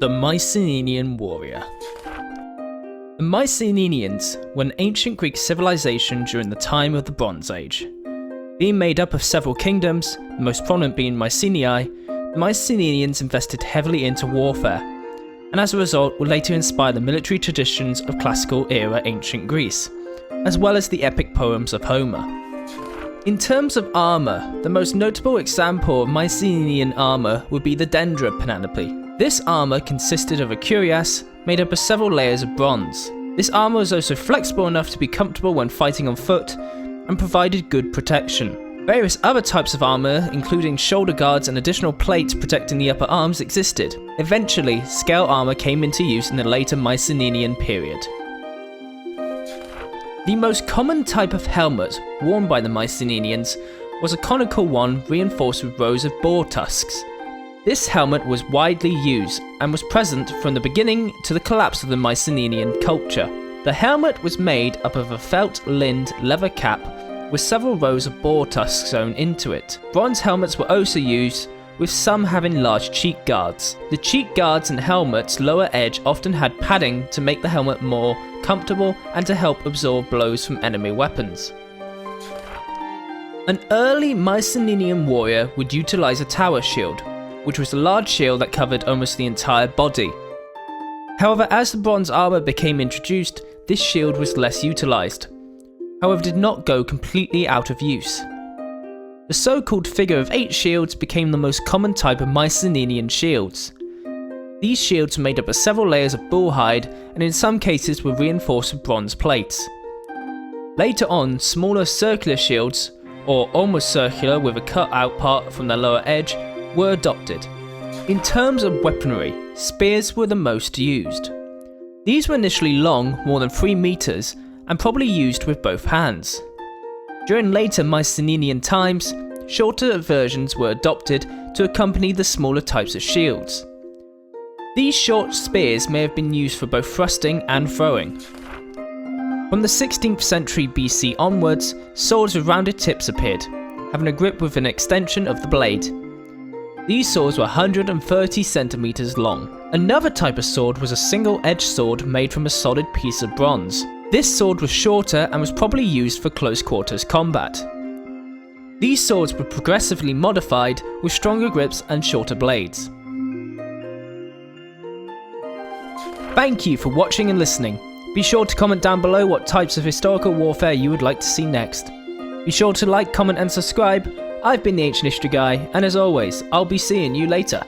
The Mycenaean warrior. The Mycenaeans were an ancient Greek civilization during the time of the Bronze Age. Being made up of several kingdoms, the most prominent being Mycenae, the Mycenaeans invested heavily into warfare, and as a result will later inspire the military traditions of classical era ancient Greece, as well as the epic poems of Homer. In terms of armour, the most notable example of Mycenaean armour would be the dendra panoply. This armour consisted of a cuirass made up of several layers of bronze. This armour was also flexible enough to be comfortable when fighting on foot and provided good protection. Various other types of armour, including shoulder guards and additional plates protecting the upper arms, existed. Eventually, scale armour came into use in the later Mycenaean period. The most common type of helmet worn by the Mycenaeans was a conical one reinforced with rows of boar tusks. This helmet was widely used and was present from the beginning to the collapse of the Mycenaean culture. The helmet was made up of a felt-linned leather cap with several rows of boar tusks sewn into it. Bronze helmets were also used, with some having large cheek guards. The cheek guards and helmet's lower edge often had padding to make the helmet more comfortable and to help absorb blows from enemy weapons. An early Mycenaean warrior would utilize a tower shield, which was a large shield that covered almost the entire body. However, as the bronze armour became introduced, this shield was less utilised, however did not go completely out of use. The so-called figure of 8 shields became the most common type of Mycenaean shields. These shields were made up of several layers of bull hide and in some cases were reinforced with bronze plates. Later on, smaller circular shields, or almost circular with a cut out part from the lower edge, were adopted. In terms of weaponry, spears were the most used. These were initially long, more than 3 meters, and probably used with both hands. During later Mycenaean times, shorter versions were adopted to accompany the smaller types of shields. These short spears may have been used for both thrusting and throwing. From the 16th century BC onwards, swords with rounded tips appeared, having a grip with an extension of the blade. These swords were 130 centimeters long. Another type of sword was a single-edged sword made from a solid piece of bronze. This sword was shorter and was probably used for close-quarters combat. These swords were progressively modified with stronger grips and shorter blades. Thank you for watching and listening. Be sure to comment down below what types of historical warfare you would like to see next. Be sure to like, comment and subscribe. I've been the Ancient History Guy, and as always, I'll be seeing you later.